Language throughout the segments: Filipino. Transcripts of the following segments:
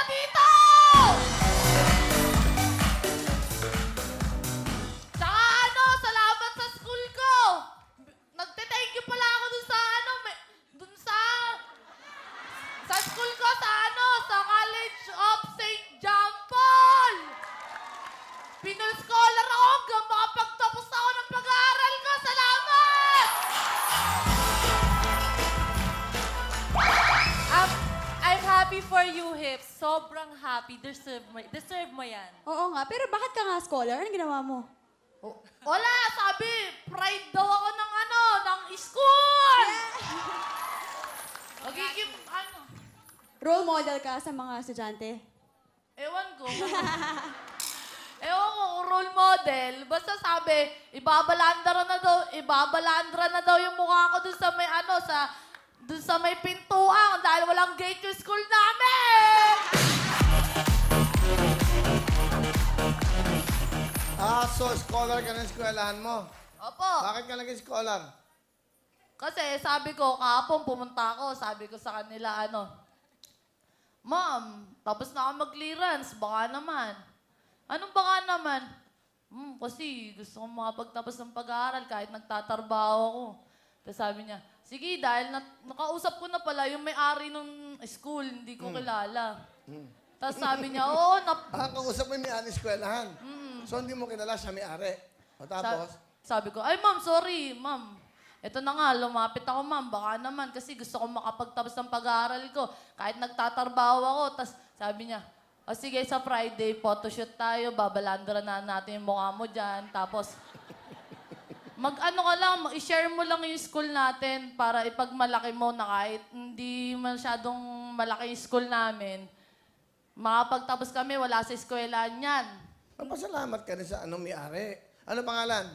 dito! Tsaka ano, salamat sa school ko. Nagte-thank you pala ako dun sa ano, dun sa school ko, sa College of St. John Paul. Pinal-scholar ako hanggang makapagtapos ako ng pag-aaral ko. Salamat! I'm happy for you, Hips. Sobrang happy. Deserve mo yan. Oo nga, pero bakit ka nga scholar? Anong ginawa mo? Wala, sabi, pride daw ako ng school! Magiging, Role model ka sa mga estudyante? ewan ko. Ewan ko kung role model. Basta sabi, ibabalandra na daw yung mukha ko dun sa may dun sa may pintuan dahil walang gate yung school namin! So scholar ka ng eskwelahan mo. Opo. Bakit ka naging scholar? Kasi sabi ko, kahapon pumunta ako, sabi ko sa kanila, Ma'am, tapos na ako mag-clearance, baka naman. Anong baka naman? Kasi gusto kong makapagtapos ng pag-aaral kahit nagtatrabaho ako. Tapos sabi niya, sige, dahil nakausap ko na pala yung may-ari ng school, hindi ko kilala. Tapos sabi niya, oo, Kausap mo yung may-ari eskwelahan. So hindi mo kilala siya may-ari. O tapos? Sabi ko, ay ma'am, sorry, ma'am. Ito na nga, lumapit ako ma'am, baka naman kasi gusto kong makapagtapos ng pag-aaral ko. Kahit nagtatrabaho ako, tapos sabi niya, o sige, sa Friday, photoshoot tayo, babalandra na natin yung mukha mo dyan. Tapos, i-share mo lang yung school natin para ipagmalaki mo na kahit hindi masyadong malaki yung school namin. Makapagtapos kami, wala sa eskwela niyan. Papasalamat ka rin sa may-ari. Ano pangalan?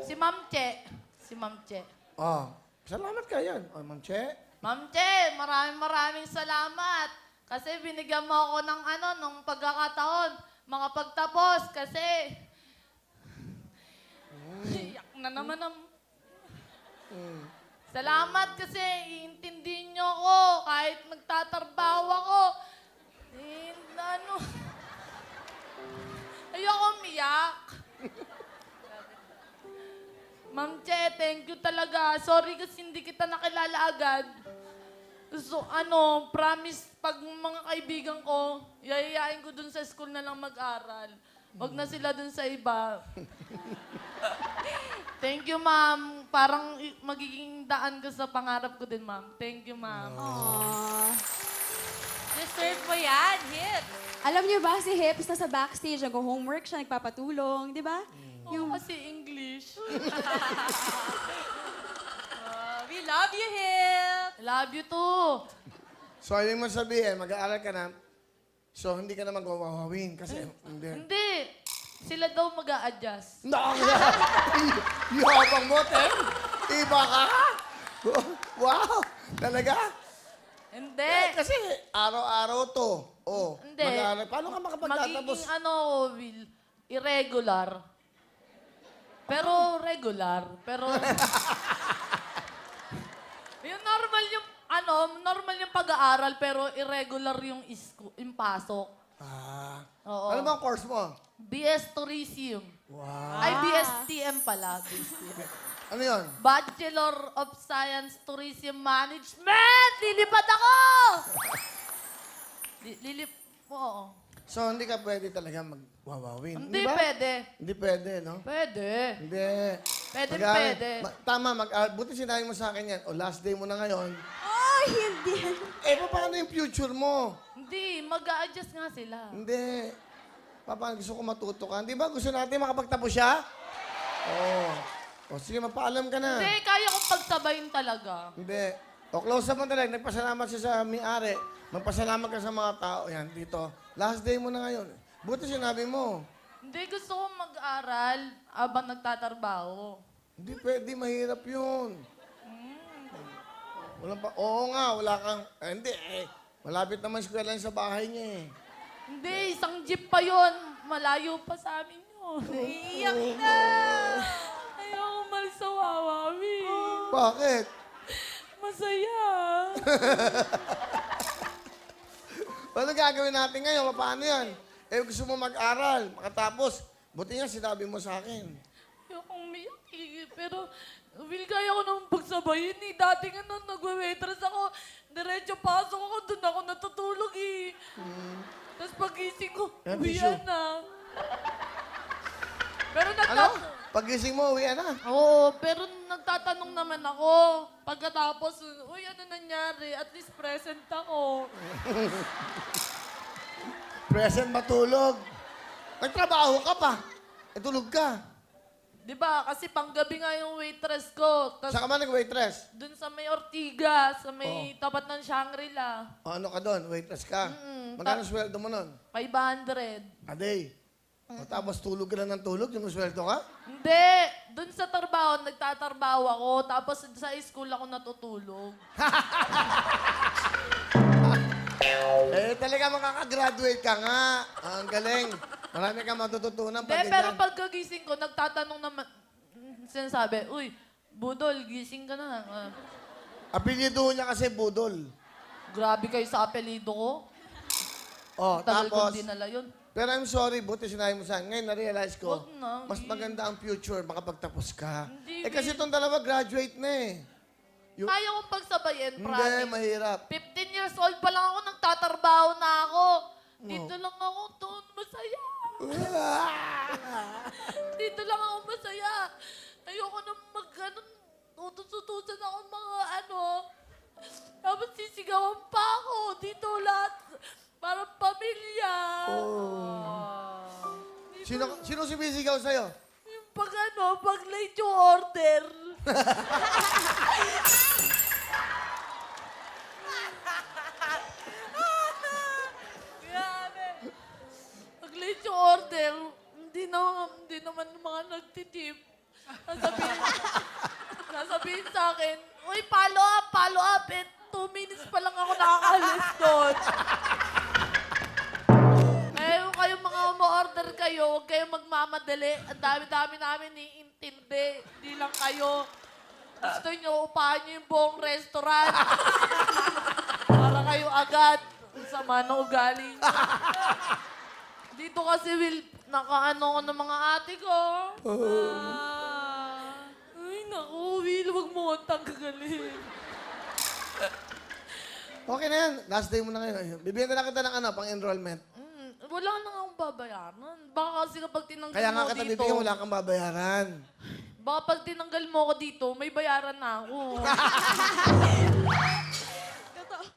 Si Ma'am Che. Si Ma'am Che. Salamat ka yan. Ma'am Che. Ma'am Che, maraming salamat. Kasi binigyan mo ako ng nung pagkakataon, makapagtapos. Kasi, iyak na naman ang... Salamat kasi iintindihin niyo ako kahit nagtatrabaho ako. Ayoko umiyak. Ma'am Che, thank you talaga. Sorry kasi hindi kita nakilala agad. So, promise, pag mga kaibigan ko, yayayain ko dun sa school na lang mag-aral. Wag na sila dun sa iba. Thank you, ma'am. Parang magiging daan ko sa pangarap ko din, ma'am. Thank you, ma'am. Deserve mo yan, Hips. Alam niyo ba, si Hips na sa backstage, nag-homework siya, nagpapatulong, di ba? Yung kasi English. We love you, Hips. Love you too. So, yung mo sabihin, mag-aaral ka na, so hindi ka na magwawawin kasi hindi. Hindi. Sila daw mag-a-adjust. Yabang mo, Tem. Iba ka. Wow. Talaga? Hindi. Kasi araw-araw to. Hindi. Mag-aaral. Paano ka makapagtatapos? Magiging Will, irregular. Pero regular. Pero... yung normal yung pag-aaral, pero irregular yung pasok. Oo. Ano bang course mo? BS Tourism. Wow. Ay, BSTM pala. BSTM. Ano yun? Bachelor of Science Tourism Management! Lilipad ako! Oo. So, hindi ka pwede talaga magwawawin. Hindi ba? pwede. Hindi pwede, no? Pwede. Hindi. Pwede, Mag-aaral. pwede. Tama, buti sinabi mo sa akin yan. Last day mo na ngayon. Ay, hindi. Paano yung future mo? Hindi, mag-a-adjust nga sila. Hindi. Paano gusto ko matuto ka? Di ba gusto natin makapagtapos siya? Oo. O sige, mapaalam ka na. Hindi, kaya kong pagsabayin talaga. Hindi. O close up mo talaga. Nagpasalamat siya sa may-ari. Magpasalamat ka sa mga tao. Yan, dito. Last day mo na ngayon. Buti sinabi mo. Hindi, gusto kong mag-aral habang nagtatrabaho. Hindi pwede, mahirap yun. Wala pa. Oo nga, wala kang... hindi malapit naman eskwela sa bahay niya eh. Hindi, isang jeep pa yon. Malayo pa sa amin yun. Iiyak na. Ayaw umalis sa Wawawi. Bakit? Masaya. Ano gagawin natin ngayon? Paano yan? Eh, gusto mo mag-aral, makatapos. Buti nga sinabi mo sa akin. Ayokong umiyak eh. Pero, Will, kaya ko naman pagsabayin eh. Dati nga nung nagwe-waitress ako, diretso pasok ako, doon ako natutulog eh. Tapos pagising ko, Yan, uwian tissue. na. Pero Ano? Pagising mo, uwi na. Oo, pero nagtatanong naman ako. Pagkatapos, uy, ano nangyari? At least present ako. Present matulog. Nagtrabaho ka pa. Eh, tulog ka. Di ba? Kasi panggabi nga yung waitress ko. Saan Tapos ka ba nag-waitress? dun sa may Ortiga, sa may tapat ng Shangri-La. O, ano ka doon? Waitress ka? Magkano sweldo mo nun? 500. A day. O, tapos tulog ka lang ng tulog, yung sweldo ka? Hindi. Dun sa trabaho, nagtatrabaho ako. Tapos sa school ako natutulog. Eh, talaga makakagraduate ka nga. Ang galing. Marami kang matututunan Hindi, pag pero ganyan. pagkagising ko, nagtatanong naman, sinasabi, uy, Budol, gising ka na. Apelyido niya kasi Budol. Grabe kayo sa apelido ko. Oh, Tagal tapos, kong dinala yun. pero I'm sorry, buti sinabi mo sa akin. Ngayon, na-realize ko, Wag na, mas eh. maganda ang future, makapagtapos ka. Hindi, Eh, kasi itong dalawa, graduate na eh. Yung- Kaya kong pagsabayin, Hindi, promise. mahirap. 15 years old pa lang ako, nagtatrabaho na ako. Dito lang ako, doon, masaya. Dito lang ako masaya. Ayoko na ano, utos-utusan ako mga ano. Tapos sisigawan pa ako. Dito lahat, parang pamilya. Sino sumisigaw sa'yo? Yung pag ano, pag late yung order. Grabe. Pag late yung order, hindi naman mga nagtitip. Sasabihin sa akin, uy, follow up. Eh, 2 minutes pa lang ako nakakalis doon. Eh, kung kayong mga umu-order kayo, huwag kayong magmamadali. Ang dami-dami namin iintindi. Hindi lang kayo. Gusto nyo, upahan nyo yung buong restaurant. Para kayo agad. Ang sama ng ugali. Dito kasi, Will, nakaano ko ng mga ate ko. Ay, naku, Will, huwag mo akong tanggalin. Okay na yan. Last day mo na ngayon. Bibigyan na lang kita ng ano, pang-enrollment. Wala na akong babayaran. Baka kasi kapag tinanggal Kaya mo nga ako kita dito, bibigyan, wala kang babayaran. baka pag tinanggal mo ako dito, may bayaran na ako.